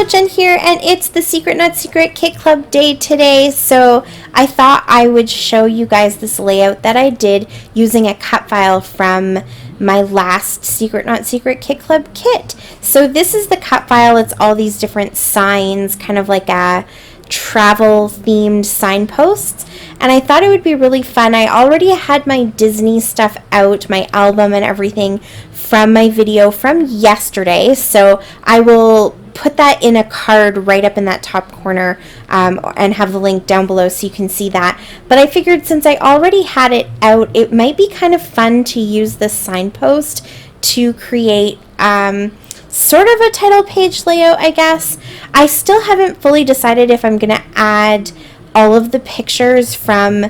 Jen here, and it's the Secret Not Secret Kit Club day today, so I thought I would show you guys this layout that I did using a cut file from my last Secret Not Secret Kit Club kit. So this is the cut file. It's all these different signs, kind of like a travel themed signposts, and I thought it would be really fun. I already had my Disney stuff out, my album and everything from my video from yesterday, so I will put that in a card right up in that top corner and have the link down below so you can see that. But I figured since I already had it out, it might be kind of fun to use this signpost to create sort of a title page layout, I guess. I still haven't fully decided if I'm going to add all of the pictures from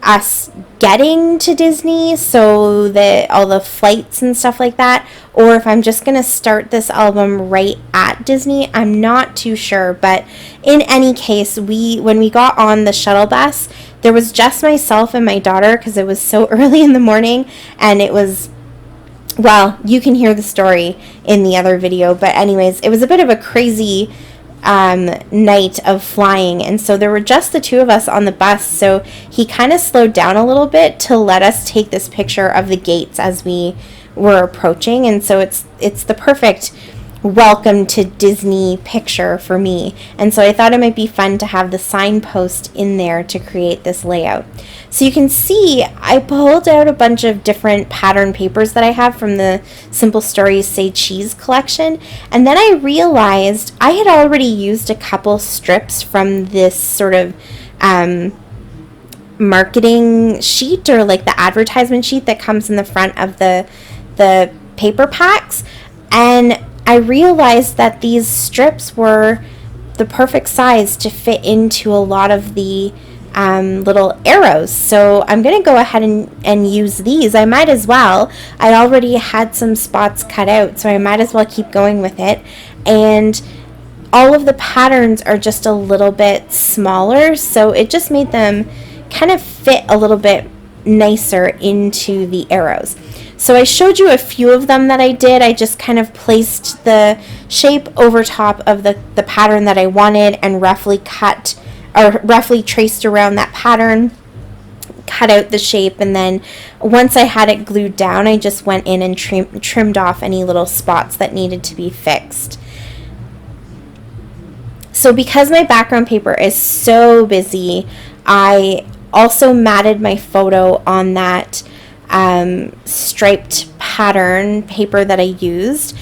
us getting to Disney, so that all the flights and stuff like that, or if I'm just going to start this album right at Disney. I'm not too sure, but in any case, when we got on the shuttle bus, there was just myself and my daughter because it was so early in the morning, and it was, well, you can hear the story in the other video, but anyways, it was a bit of a crazy night of flying, and so there were just the two of us on the bus, so he kind of slowed down a little bit to let us take this picture of the gates as we were approaching, and so it's the perfect welcome to Disney picture for me, and so I thought it might be fun to have the signpost in there to create this layout. So you can see I pulled out a bunch of different pattern papers that I have from the Simple Stories Say Cheese collection, and then I realized I had already used a couple strips from this sort of marketing sheet, or like the advertisement sheet that comes in the front of the paper packs, and I realized that these strips were the perfect size to fit into a lot of the little arrows. So I'm going to go ahead and use these. I might as well. I already had some spots cut out, so I might as well keep going with it. And all of the patterns are just a little bit smaller, so it just made them kind of fit a little bit nicer into the arrows. So I showed you a few of them that I did. I just kind of placed the shape over top of the pattern that I wanted and roughly traced around that pattern, cut out the shape, and then once I had it glued down, I just went in and trimmed off any little spots that needed to be fixed. So because my background paper is so busy, I also matted my photo on that striped pattern paper that I used,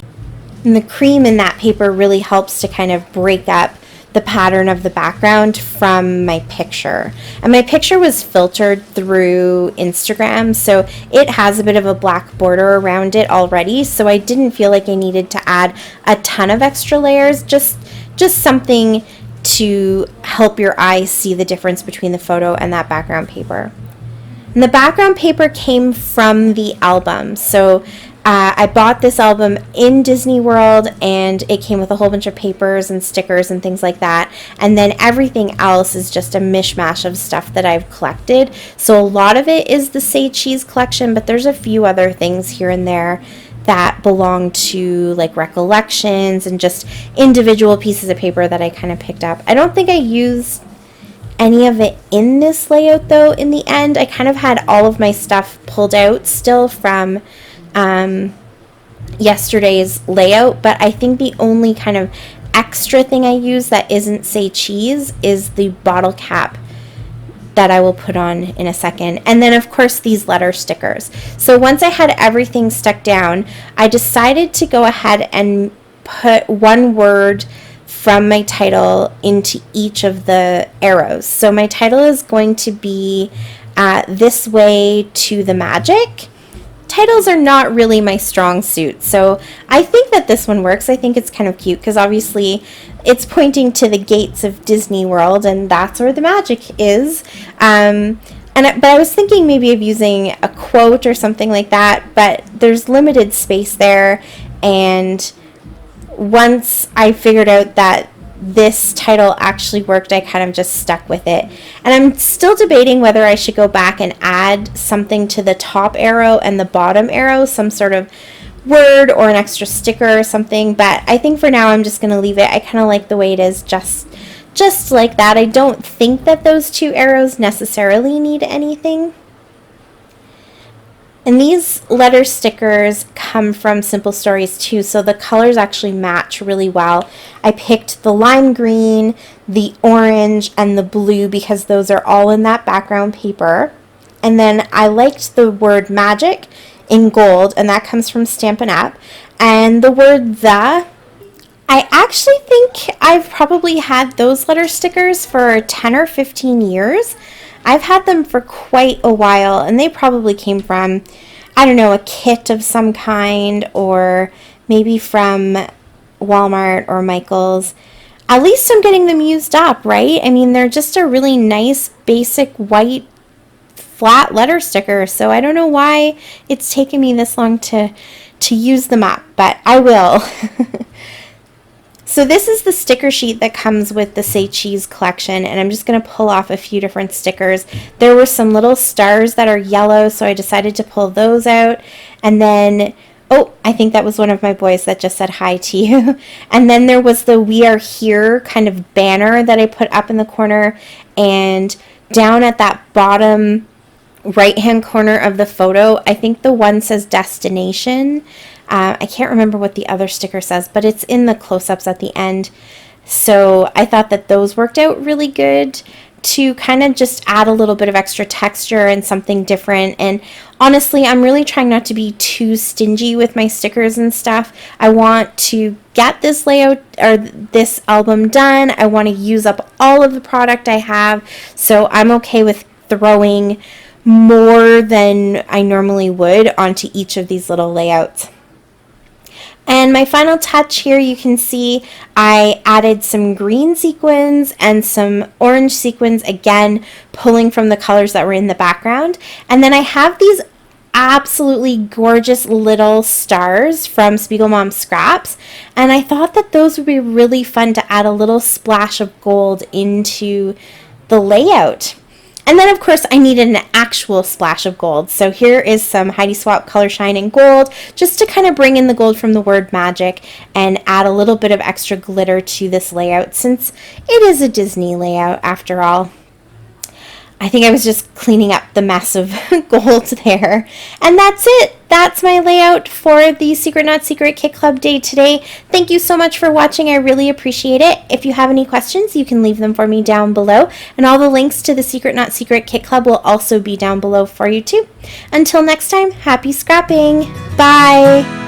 and the cream in that paper really helps to kind of break up the pattern of the background from my picture. And my picture was filtered through Instagram, so it has a bit of a black border around it already, so I didn't feel like I needed to add a ton of extra layers, just something to help your eyes see the difference between the photo and that background paper. And the background paper came from the album. So I bought this album in Disney World, and it came with a whole bunch of papers and stickers and things like that. And then everything else is just a mishmash of stuff that I've collected. So a lot of it is the Say Cheese collection, but there's a few other things here and there that belong to like recollections and just individual pieces of paper that I kind of picked up. I don't think I used any of it in this layout though. In the end, I kind of had all of my stuff pulled out still from yesterday's layout, but I think the only kind of extra thing I use that isn't Say Cheese is the bottle cap that I will put on in a second, and then of course these letter stickers. So once I had everything stuck down, I decided to go ahead and put one word from my title into each of the arrows. So my title is going to be This Way to the Magic. Titles are not really my strong suit, so I think that this one works. I think it's kind of cute because obviously it's pointing to the gates of Disney World, and that's where the magic is. But I was thinking maybe of using a quote or something like that, but there's limited space there, and once I figured out that this title actually worked, I kind of just stuck with it. And I'm still debating whether I should go back and add something to the top arrow and the bottom arrow, some sort of word or an extra sticker or something, but I think for now I'm just going to leave it. I kind of like the way it is just like that. I don't think that those two arrows necessarily need anything. And these letter stickers come from Simple Stories too, so the colors actually match really well. I picked the lime green, the orange, and the blue because those are all in that background paper. And then I liked the word magic in gold, and that comes from Stampin' Up. And the word the, I actually think I've probably had those letter stickers for 10 or 15 years. I've had them for quite a while, and they probably came from, I don't know, a kit of some kind, or maybe from Walmart or Michael's. At least I'm getting them used up, right? I mean, they're just a really nice, basic, white, flat letter sticker, so I don't know why it's taken me this long to use them up, but I will. So this is the sticker sheet that comes with the Say Cheese collection, and I'm just going to pull off a few different stickers. There were some little stars that are yellow, so I decided to pull those out. And then, oh, I think that was one of my boys that just said hi to you. And then there was the We Are Here kind of banner that I put up in the corner, and down at that bottom right-hand corner of the photo, I think the one says Destination. I can't remember what the other sticker says, but it's in the close-ups at the end. So I thought that those worked out really good to kind of just add a little bit of extra texture and something different. And honestly, I'm really trying not to be too stingy with my stickers and stuff. I want to get this layout or this album done. I want to use up all of the product I have, so I'm okay with throwing more than I normally would onto each of these little layouts. And my final touch here, you can see I added some green sequins and some orange sequins, again pulling from the colors that were in the background. And then I have these absolutely gorgeous little stars from Spiegelmom Scraps, and I thought that those would be really fun to add a little splash of gold into the layout. And then, of course, I needed an actual splash of gold. So here is some Heidi Swapp Color Shine in gold, just to kind of bring in the gold from the word magic and add a little bit of extra glitter to this layout, since it is a Disney layout after all. I think I was just cleaning up the mess of gold there. And that's it. That's my layout for the Secret Not Secret Kit Club Day today. Thank you so much for watching. I really appreciate it. If you have any questions, you can leave them for me down below. And all the links to the Secret Not Secret Kit Club will also be down below for you too. Until next time, happy scrapping. Bye.